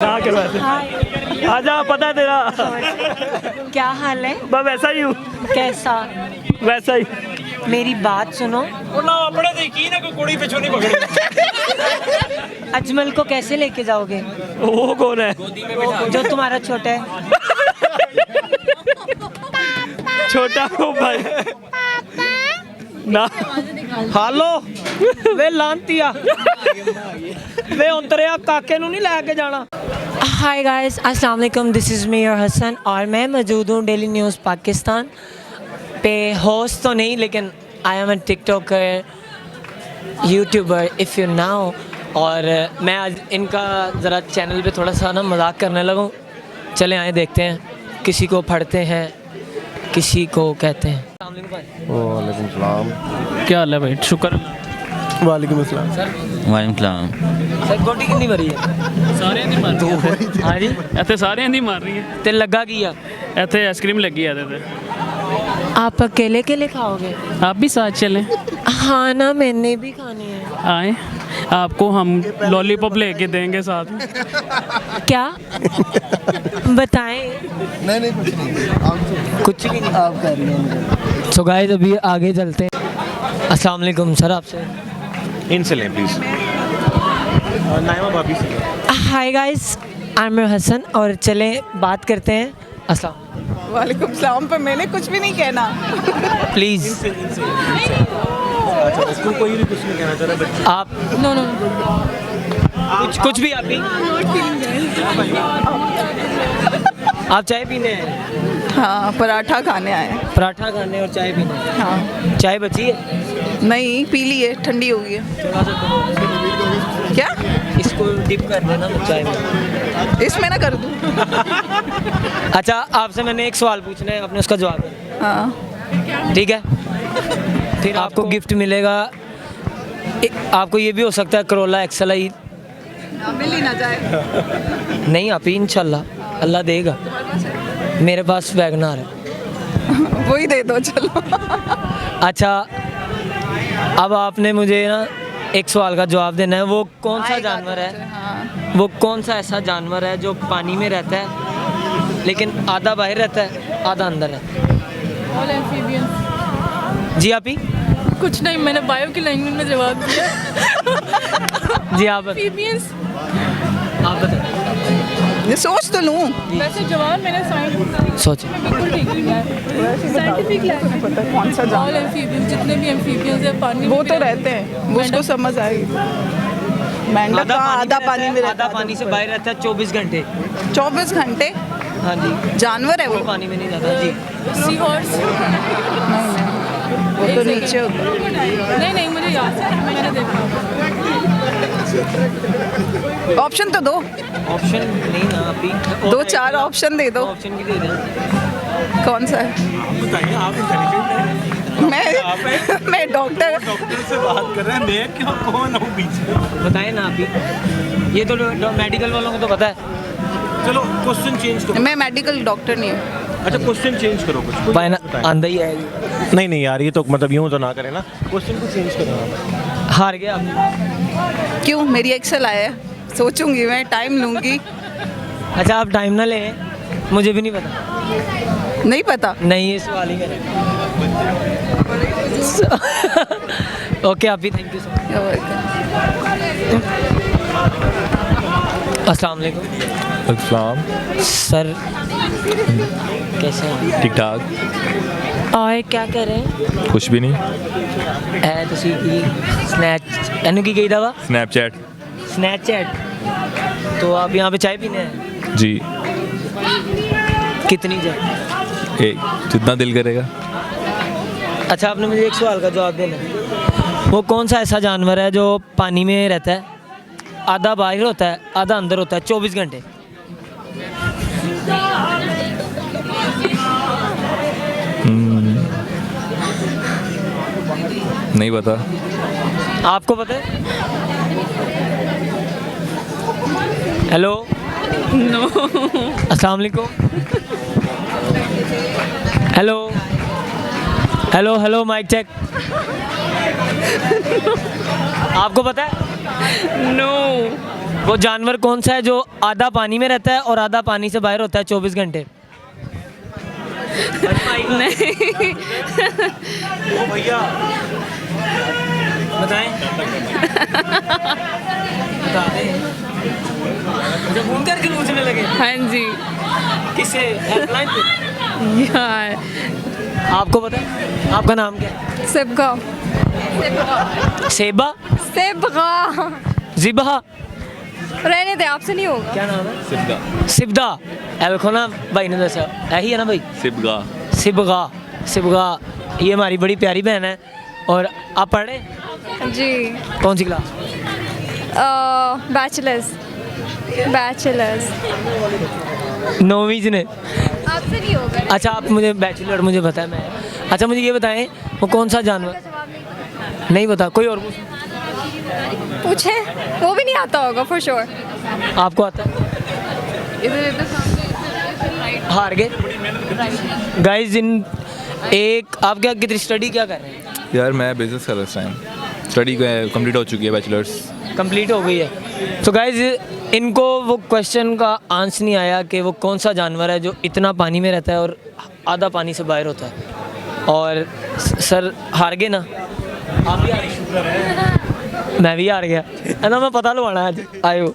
आजा, पता है तेरा क्या हाल है? मैं वैसा ही हूँ, कैसा? वैसा ही। मेरी बात सुनो। अजमल को कैसे लेके जाओगे? वो कौन है? जो तुम्हारा छोटा है। छोटा हो भाई ना। हालो वे लांतिया वे उतरिया काके नू नहीं लेके जाना। हाय गाइस, अस्सलाम वालेकुम, this is me your Hasan और मैं मौजूद हूँ डेली न्यूज़ पाकिस्तान पे। होस्ट तो नहीं, लेकिन I am a TikToker, YouTuber if you know. और मैं आज इनका ज़रा चैनल पे थोड़ा सा ना मजाक करने लगा। चले आए देखते हैं, किसी को पढ़ते हैं, किसी को कहते हैं। वालेकुम सलाम। क्या हाल है भाई? शुक्र। वालेकुम अस्सलाम। ਵਾਲੇਕੁਮ ਸਲਾਮ। सर गोटी कितनी भरी है? ਸਾਰਿਆਂ ਦੀ ਮਾਰ ਰਹੀ ਹੈ हाँ जी। ਇੱਥੇ, ਸਾਰਿਆਂ ਦੀ ਮਾਰ ਰਹੀ ਹੈ ਤੇ ਲੱਗਾ ਕੀ ਆ? ਇੱਥੇ ਆਈਸਕ੍ਰੀਮ ਲੱਗੀ ਹੈ ਇਹਦੇ आप अकेले अकेले खाओगे? ਤੇ। आप भी साथ चलें? हाँ ना, मैंने भी खानी है। आए, आपको हम लॉलीपॉप लेके देंगे साथ में। क्या बताएं? नहीं कुछ नहीं, कुछ भी नहीं। आप कर रही हैं। सो गाइस, अभी आगे चलते हैं। अस्सलाम वालेकुम सर, आपसे इनसे लें प्लीज। नाइमा भाभी से। हाय गाइस, आमिर हसन और चलें बात करते हैं। अस्सलाम वालेकुम सलाम। पर मैंने कुछ भी नहीं कहना। प्लीज़ इसको कोई भी कुछ नहीं कहना चाह रहा बच्चे। आप नो नो कुछ भी आप भी। आप चाय पीने हैं? हाँ, पराठा खाने आए हैं। पराठा खाने और चाय पीने। हाँ, चाय बची है? नहीं पी ली है, ठंडी हो गई है। थोड़ा सा क्या इसको डिप कर देना चाय में। इसमें ना कर दूँ? अच्छा, आपसे मैंने एक सवाल पूछना है, आपने उसका जवाब देना, हाँ ठीक है? फिर आपको गिफ्ट मिलेगा। आपको ये भी हो सकता है करोला एक्सल ही मिल ही ना जाए। नहीं, आप ही इंशाल्लाह अल्लाह देगा। मेरे पास वैगनार है। वही दे दो चलो। अच्छा, अब आपने मुझे ना एक सवाल का जवाब देना है। वो कौन सा जानवर है? हाँ, वो कौन सा ऐसा जानवर है जो पानी में रहता है लेकिन आधा बाहर रहता है, आधा अंदर है? All amphibians. जी आप ही? कुछ नहीं, मैंने बायो की लैंग्वेज में जवाब दिया। जी आप एम्फीबियंस। आप बताएं। ये सोच तो लूँ। वैसे जवाब मैंने साइंस सोचो। बिल्कुल ठीक लिया है। साइंटिफिक लैंग्वेज पता है कौन सा ऑल जानवर है। एम्फीबियंस, जितने भी एम्फीबियंस है पानी में वो भी तो रहते रहते हैं, वो उसको समझ आएगी। मेंढक आधा पानी में रहता आधा है, पानी से बाहर रहता है 24 घंटे। 24 घंटे। हाँ जी, जानवर है वो वो? पानी में नहीं जाता जी। Sea horse. वो तो नीचे होता है। नहीं नहीं, मुझे याद है, मैंने देखा। ऑप्शन तो दो, ऑप्शन नहीं ना आप ही। 2-4 ऑप्शन दे दो। ऑप्शन भी दे दें। कौन सा है? बताइए, आप इंटेलिजेंट हैं। मैं डॉक्टर। डॉक्टर से बात कर रहे हैं, मैं क्यों कौन हूँ बीच? बताएं ना आप ही। ये तो मेडिकल वालों को तो पता है। चलो क्वेश्चन चेंज करो। मैं मेडिकल डॉक्टर नहीं हूँ। अच्छा, क्वेश्चन चेंज करो कुछ। पाना बताएं। आंदा ही है। नहीं यार, ये तो मतलब यूँ तो ना करें ना, क्वेश्चन को चेंज करो आप। हार गया आप। क्यों? मेरी एक्सेल आया है, सोचूंगी मैं, टाइम लूँगी। अच्छा, आप टाइम ना लें, मुझे भी नहीं पता। नहीं पता। नहीं, ये सवाल ही मेरा। ओके आप ही, थैंक यू सो मच। अस्सलाम वालेकुम अस्सलाम। सर, कैसे हैं? ठीक ठाक। और क्या कर रहे हैं? कुछ भी नहीं। ਤੁਸੀਂ ਕੀ स्नैच ਇਹਨੂੰ ਕੀ ਕਹੀਦਾ ਵਾ? स्नैपचैट। स्नैचचैट। तो आप यहाँ पे चाय पीने हैं? जी। कितनी चाय? एक जितना दिल करेगा। अच्छा, आपने मुझे एक सवाल का जवाब देना है। वो कौन सा ऐसा जानवर है जो पानी में रहता है, आधा बाहर होता है, आधा अंदर होता है 24 घंटे? नहीं पता। आपको पता है? हेलो। नो। अस्सलाम वालेकुम। Hello hello hello, mic check. आपको पता है? नो। वो जानवर कौन सा है जो आधा पानी में रहता है और आधा पानी से बाहर होता है 24 घंटे? नहीं ओ भैया बताएं। बता दें। जब घूम करके पूछने लगे हाँ जी किससे? हेल्पलाइन पे? यार आपको पता है? आपका नाम क्या है? सबका सेबा? सबका जिबहा? रहने दे आपसे नहीं होगा क्या नाम है? सिबगा सिबदा। ए देखो ना भाई ने दसा यही है ना भाई? सिबगा सिबगा। सिबगा ये हमारी बड़ी प्यारी बहन है। और आप पढ़ रहे हैं? जी कौन सी क्लास? बैचलर्स बैचलर्स 9वीं ने। आपसे नहीं होगा अच्छा आप मुझे बैचलर मुझे पता है मैं। अच्छा मुझे ये बताएं वो कौन सा जानवर? नहीं बता कोई और पूछ। पूछे वो भी नहीं आता होगा फॉर श्योर आपको आता है? इधर हार गए गाइस। इन एक आप क्या कितनी स्टडी क्या कर रहे हैं? यार मैं बिजनेस कर रहा इस टाइम स्टडी कंप्लीट हो चुकी है बैचलर्स कंप्लीट हो गई है। तो गाइस इनको वो क्वेश्चन का आंसर नहीं आया कि वो कौन सा जानवर है जो इतना पानी में रहता है और आधा पानी से बाहर होता है। और सर हार गए ना? आप भी हार गए? मैं भी हार गया है ना। मैं पता लवाना आज आयो